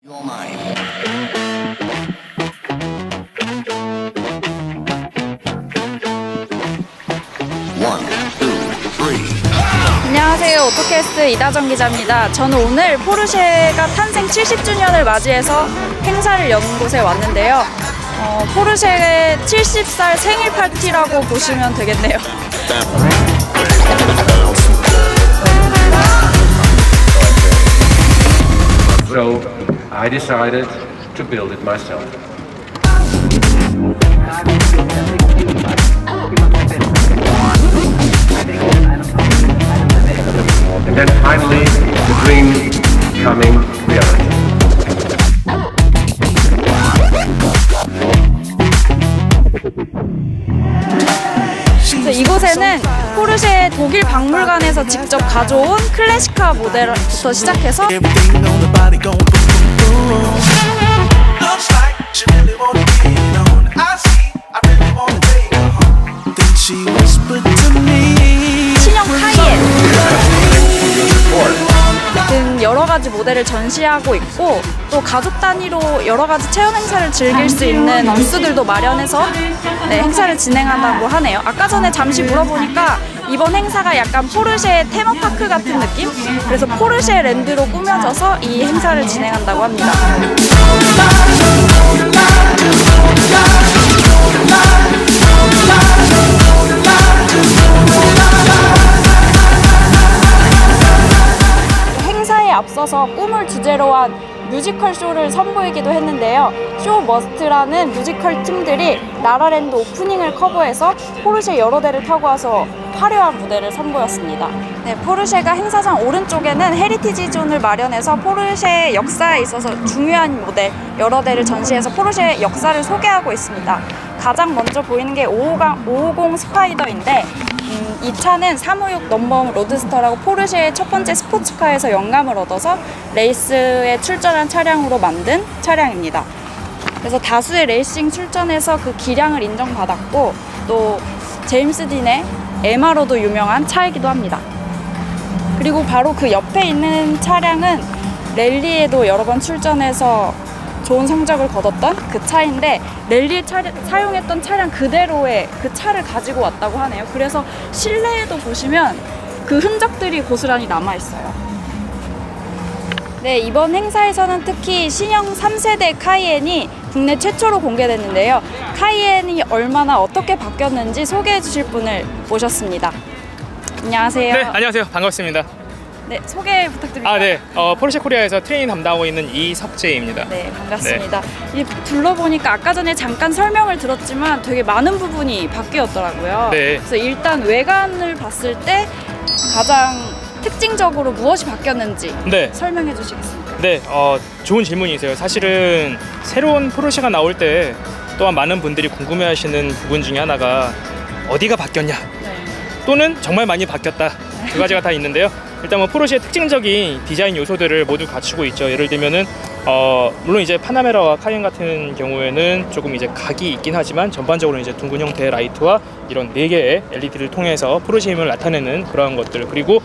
You're mine. One, two, three. 안녕하세요. 오토캐스트 이다정 기자입니다. 저는 오늘 포르쉐가 탄생 70주년을 맞이해서 행사를 여는 곳에 왔는데요. 포르쉐의 70살 생일 파티라고 보시면 되겠네요. So I decided to build it myself. And then finally, the dream becoming reality. 이곳에는 포르쉐 독일 박물관에서 직접 가져온 클래식카 모델부터 시작해서 신형 카이엔 등 여러 가지 모델을 전시하고 있고, 또 가족 단위로 여러 가지 체험 행사를 즐길 수 있는 부스들도 마련해서 행사를 진행한다고 하네요. 아까 전에 잠시 물어보니까 이번 행사가 약간 포르쉐 테마파크 같은 느낌? 그래서 포르쉐 랜드로 꾸며져서 이 행사를 진행한다고 합니다. 행사에 앞서서 꿈을 주제로 한 뮤지컬 쇼를 선보이기도 했는데요. 쇼 머스트라는 뮤지컬 팀들이 라라랜드 오프닝을 커버해서 포르쉐 여러 대를 타고 와서 화려한 무대를 선보였습니다. 네, 포르쉐가 행사장 오른쪽에는 헤리티지 존을 마련해서 포르쉐 역사에 있어서 중요한 모델 여러 대를 전시해서 포르쉐 역사를 소개하고 있습니다. 가장 먼저 보이는 게 550 스파이더인데 이 차는 356 넘버 로드스터라고 포르쉐의 첫 번째 스포츠카에서 영감을 얻어서 레이스에 출전한 차량으로 만든 차량입니다. 그래서 다수의 레이싱 출전에서 그 기량을 인정받았고, 또 제임스 딘의 에마로도 유명한 차이기도 합니다. 그리고 바로 그 옆에 있는 차량은 랠리에도 여러 번 출전해서 좋은 성적을 거뒀던 그 차인데, 랠리에 사용했던 차량 그대로의 그 차를 가지고 왔다고 하네요. 그래서 실내에도 보시면 그 흔적들이 고스란히 남아있어요. 네, 이번 행사에서는 특히 신형 3세대 카이엔이 국내 최초로 공개됐는데요. 카이엔이 얼마나 어떻게 바뀌었는지 소개해 주실 분을 모셨습니다. 안녕하세요. 네, 안녕하세요. 반갑습니다. 네, 소개 부탁드립니다. 네. 포르쉐 코리아에서 트레이닝 담당하고 있는 이석재입니다. 네, 반갑습니다. 네. 둘러보니까 아까 전에 잠깐 설명을 들었지만 되게 많은 부분이 바뀌었더라고요. 네. 그래서 일단 외관을 봤을 때 가장 특징적으로 무엇이 바뀌었는지 설명해 주시겠습니까? 네, 좋은 질문이세요. 사실은 새로운 포르쉐가 나올 때 또한 많은 분들이 궁금해하시는 부분 중에 하나가 어디가 바뀌었냐, 또는 정말 많이 바뀌었다, 두 가지가 다 있는데요. 일단 포르쉐의 특징적인 디자인 요소들을 모두 갖추고 있죠. 예를 들면은 물론 이제 파나메라와 카이엔 같은 경우에는 조금 이제 각이 있긴 하지만 전반적으로 이제 둥근 형태의 라이트와 이런 4개의 LED를 통해서 포르쉐 힘을 나타내는 그러한 것들, 그리고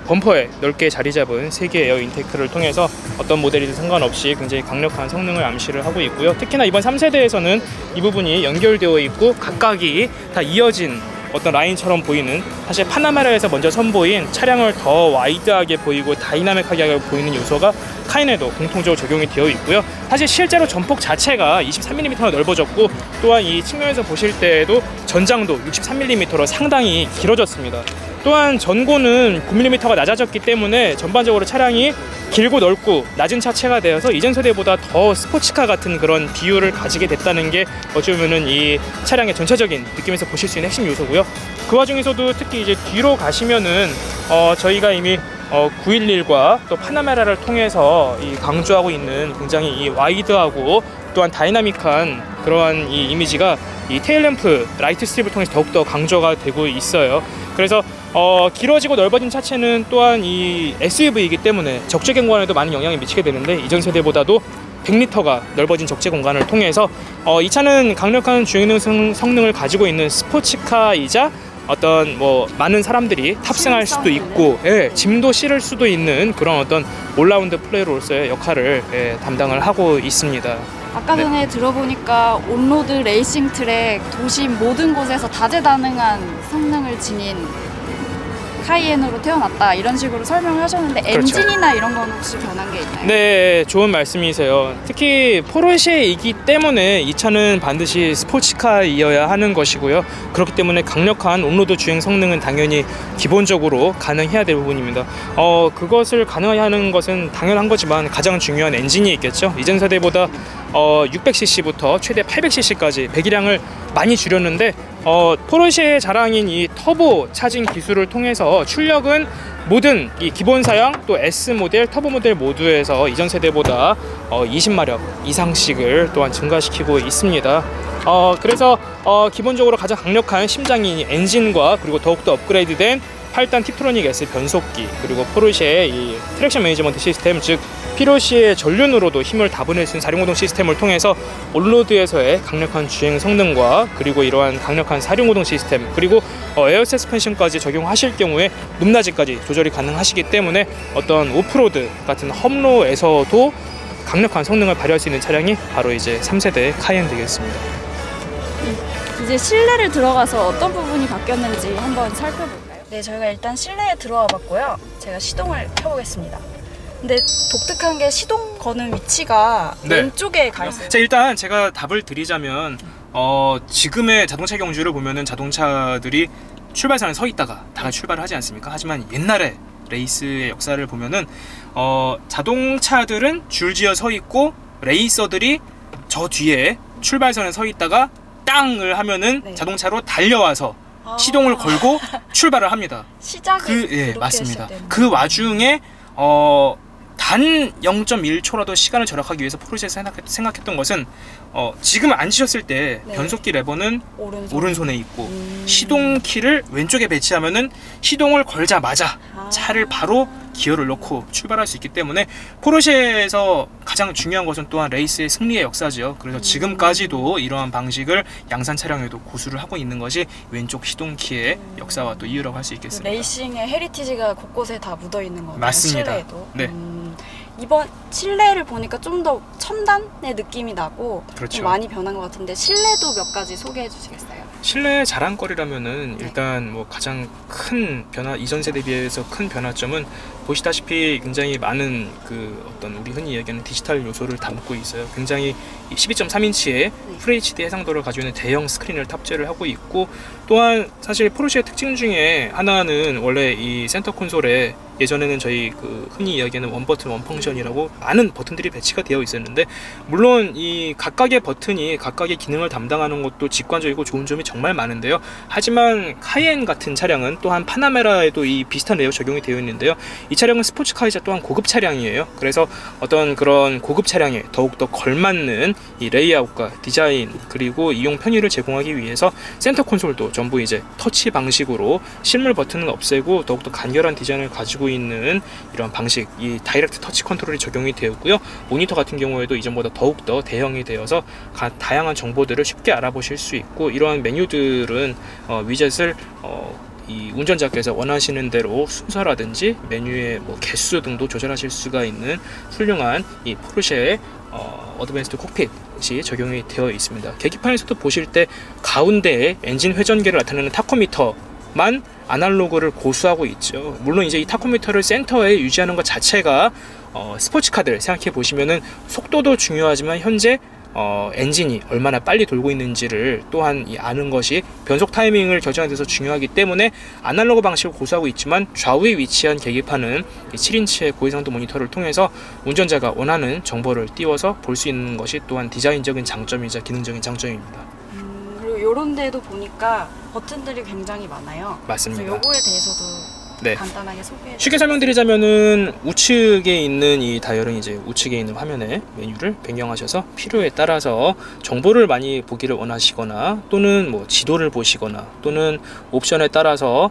범퍼에 넓게 자리 잡은 3개의 에어 인테이크를 통해서 어떤 모델이든 상관없이 굉장히 강력한 성능을 암시를 하고 있고요. 특히나 이번 3세대에서는 이 부분이 연결되어 있고 각각이 다 이어진 어떤 라인처럼 보이는, 사실 파나메라에서 먼저 선보인 차량을 더 와이드하게 보이고 다이나믹하게 보이는 요소가 카이엔에도 공통적으로 적용이 되어 있고요. 사실 실제로 전폭 자체가 23mm로 넓어졌고, 또한 이 측면에서 보실 때에도 전장도 63mm로 상당히 길어졌습니다. 또한 전고는 9mm가 낮아졌기 때문에 전반적으로 차량이 길고 넓고 낮은 차체가 되어서 이전 세대보다 더 스포츠카 같은 그런 비율을 가지게 됐다는 게 어쩌면은 이 차량의 전체적인 느낌에서 보실 수 있는 핵심 요소고요. 그 와중에서도 특히 이제 뒤로 가시면은 저희가 이미 911과 또 파나메라를 통해서 이 강조하고 있는 굉장히 이 와이드하고 또한 다이나믹한 그러한 이 이미지가 이 테일램프 라이트 스트립을 통해서 더욱더 강조가 되고 있어요. 그래서 길어지고 넓어진 차체는 또한 이 SUV이기 때문에 적재 공간에도 많은 영향을 미치게 되는데, 이전 세대보다도 100m가 넓어진 적재 공간을 통해서 이 차는 강력한 주행능 성능을 가지고 있는 스포츠카이자 어떤 뭐 많은 사람들이 탑승할 수도 있고 짐도 실을 수도 있는 그런 어떤 올라운드 플레이로서의 역할을 담당을 하고 있습니다. 아까 전에 들어보니까 온로드 레이싱 트랙 도심 모든 곳에서 다재다능한 성능을 지닌 카이엔으로 태어났다 이런 식으로 설명을 하셨는데 그렇죠. 엔진이나 이런 건 혹시 변한 게 있나요? 네, 좋은 말씀이세요. 특히 포르쉐이기 때문에 이 차는 반드시 스포츠카이어야 하는 것이고요. 그렇기 때문에 강력한 온로드 주행 성능은 당연히 기본적으로 가능해야 될 부분입니다. 그것을 가능하는 것은 당연한 거지만 가장 중요한 엔진이 있겠죠. 이전 세대보다 600cc부터 최대 800cc까지 배기량을 많이 줄였는데 포르쉐의 자랑인 이 터보 차징 기술을 통해서 출력은 모든 이 기본 사양 또 S 모델, 터보 모델 모두에서 이전 세대보다 20마력 이상씩을 또한 증가시키고 있습니다. 그래서 기본적으로 가장 강력한 심장인 엔진과 그리고 더욱더 업그레이드된 8단 팁트로닉 S 변속기 그리고 포르쉐의 이 트랙션 매니지먼트 시스템 즉 피로시의 전륜으로도 힘을 다분히 쓴 사륜구동 시스템을 통해서 온로드에서의 강력한 주행 성능과 그리고 이러한 강력한 사륜구동 시스템 그리고 에어 서스펜션까지 적용하실 경우에 높낮이까지 조절이 가능하시기 때문에 어떤 오프로드 같은 험로에서도 강력한 성능을 발휘할 수 있는 차량이 바로 이제 3세대 카이엔 되겠습니다. 이제 실내를 들어가서 어떤 부분이 바뀌었는지 한번 살펴볼까요? 네, 저희가 일단 실내에 들어와 봤고요. 제가 시동을 켜보겠습니다. 근데 독특한 게 시동 거는 위치가 왼쪽에 가 있어요. 자, 일단 제가 답을 드리자면 지금의 자동차 경주를 보면은 자동차들이 출발선에 서 있다가 다 같이 출발을 하지 않습니까? 하지만 옛날에 레이스의 역사를 보면은 자동차들은 줄지어 서 있고 레이서들이 저 뒤에 출발선에 서 있다가 땅을 하면은 자동차로 달려와서 시동을 걸고 출발을 합니다. 시작이 맞습니다. 그 와중에 단 0.1초라도 시간을 절약하기 위해서 포르쉐에서 생각했던 것은 지금 앉으셨을 때 변속기 레버는 오른손에 있고 시동 키를 왼쪽에 배치하면은 시동을 걸자마자 차를 바로 기어를 넣고 출발할 수 있기 때문에 포르쉐에서 가장 중요한 것은 또한 레이스의 승리의 역사죠. 그래서 지금까지도 이러한 방식을 양산 차량에도 고수를 하고 있는 것이 왼쪽 시동 키의 역사와 또 이유라고 할 수 있겠습니다. 레이싱의 헤리티지가 곳곳에 다 묻어 있는 거죠. 맞습니다. 실내에도. 네. 이번 실내를 보니까 좀 더 첨단의 느낌이 나고 좀 많이 변한 것 같은데 실내도 몇 가지 소개해 주시겠어요? 실내 자랑거리라면은 일단 뭐 가장 큰 변화, 이전 세대에 비해서 큰 변화점은 보시다시피 굉장히 많은 그 어떤 우리 흔히 얘기하는 디지털 요소를 담고 있어요. 굉장히 12.3인치의 FHD 해상도를 가지고 있는 대형 스크린을 탑재를 하고 있고, 또한 사실 포르쉐의 특징 중에 하나는 원래 이 센터 콘솔에 예전에는 저희 그 흔히 이야기하는 원 버튼 원 펑션이라고 많은 버튼들이 배치가 되어 있었는데, 물론 이 각각의 버튼이 각각의 기능을 담당하는 것도 직관적이고 좋은 점이 정말 많은데요. 하지만 카이엔 같은 차량은 또한 파나메라에도 이 비슷한 레이어 적용이 되어 있는데요. 이 차량은 스포츠카이자 또한 고급 차량이에요. 그래서 어떤 그런 고급 차량에 더욱더 걸맞는 이 레이아웃과 디자인 그리고 이용 편의를 제공하기 위해서 센터 콘솔도 전부 이제 터치 방식으로 실물 버튼은 없애고 더욱더 간결한 디자인을 가지고 있는 이런 방식, 이 다이렉트 터치 컨트롤이 적용이 되었고요. 모니터 같은 경우에도 이전보다 더욱더 대형이 되어서 다양한 정보들을 쉽게 알아보실 수 있고, 이러한 메뉴들은 위젯을 이 운전자께서 원하시는 대로 순서라든지 메뉴의 뭐 개수 등도 조절하실 수가 있는 훌륭한 이 포르쉐의 어드밴스드 콕핏이 적용이 되어 있습니다. 계기판에서도 보실 때 가운데에 엔진 회전계를 나타내는 타코미터만 아날로그를 고수하고 있죠. 물론 이제 이 타코미터를 센터에 유지하는 것 자체가 스포츠카들 생각해 보시면은 속도도 중요하지만 현재 엔진이 얼마나 빨리 돌고 있는지를 또한 아는 것이 변속 타이밍을 결정하는 데서 중요하기 때문에 아날로그 방식을 고수하고 있지만, 좌우에 위치한 계기판은 7인치의 고해상도 모니터를 통해서 운전자가 원하는 정보를 띄워서 볼 수 있는 것이 또한 디자인적인 장점이자 기능적인 장점입니다. 그리고 이런 데도 보니까 버튼들이 굉장히 많아요. 맞습니다. 그래서 요거에 대해서도 간단하게 소개해 쉽게 설명드리자면은 우측에 있는 이 다이얼은 이제 우측에 있는 화면에 메뉴를 변경하셔서 필요에 따라서 정보를 많이 보기를 원하시거나, 또는 뭐 지도를 보시거나, 또는 옵션에 따라서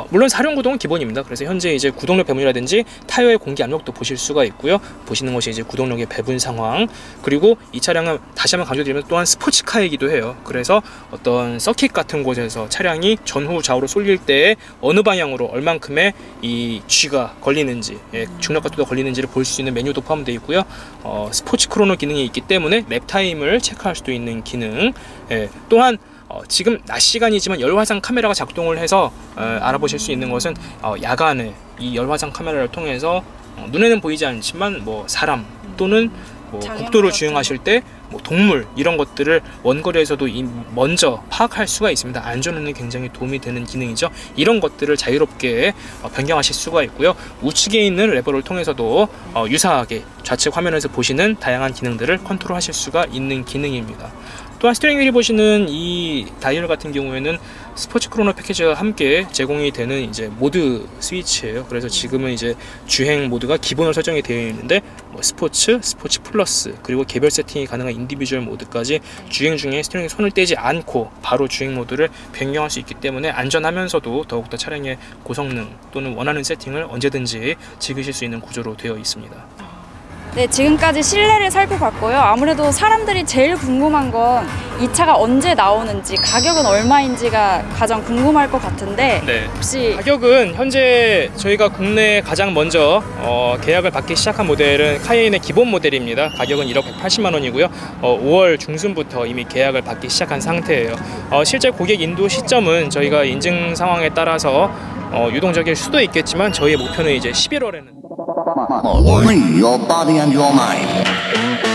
물론 사륜구동은 기본입니다. 그래서 현재 이제 구동력 배분이라든지 타이어의 공기 압력도 보실 수가 있고요. 보시는 것이 이제 구동력의 배분 상황. 그리고 이 차량은 다시 한번 강조드리면 또한 스포츠카이기도 해요. 그래서 어떤 서킷 같은 곳에서 차량이 전후 좌우로 쏠릴 때 어느 방향으로 얼만큼의 이 G가 걸리는지, 중력각도가 걸리는지를 볼 수 있는 메뉴도 포함되어 있고요. 스포츠 크로노 기능이 있기 때문에 랩 타임을 체크할 수도 있는 기능. 또한 지금 낮 시간이지만 열화상 카메라가 작동을 해서 알아보실 수 있는 것은 야간에 이 열화상 카메라를 통해서 눈에는 보이지 않지만 뭐 사람 또는 뭐 국도를 주행하실 때 뭐 동물 이런 것들을 원거리에서도 먼저 파악할 수가 있습니다. 안전운행에 굉장히 도움이 되는 기능이죠. 이런 것들을 자유롭게 변경하실 수가 있고요. 우측에 있는 레버를 통해서도 유사하게 좌측 화면에서 보시는 다양한 기능들을 컨트롤하실 수가 있는 기능입니다. 또한 스티어링 휠이 보시는 이 다이얼 같은 경우에는 스포츠 크로노 패키지와 함께 제공이 되는 이제 모드 스위치예요. 그래서 지금은 이제 주행 모드가 기본으로 설정이 되어 있는데 뭐 스포츠, 스포츠 플러스 그리고 개별 세팅이 가능한 인디비주얼 모드까지 주행 중에 스티어링에 손을 떼지 않고 바로 주행 모드를 변경할 수 있기 때문에 안전하면서도 더욱더 차량의 고성능 또는 원하는 세팅을 언제든지 즐기실 수 있는 구조로 되어 있습니다. 네, 지금까지 실내를 살펴봤고요. 아무래도 사람들이 제일 궁금한 건 이 차가 언제 나오는지, 가격은 얼마인지가 가장 궁금할 것 같은데 네. 혹시 가격은 현재 저희가 국내에 가장 먼저 계약을 받기 시작한 모델은 카이엔의 기본 모델입니다. 가격은 1억 180만 원이고요. 5월 중순부터 이미 계약을 받기 시작한 상태예요. 실제 고객 인도 시점은 저희가 인증 상황에 따라서 유동적일 수도 있겠지만 저희의 목표는 이제 11월에는 Only your body and your mind.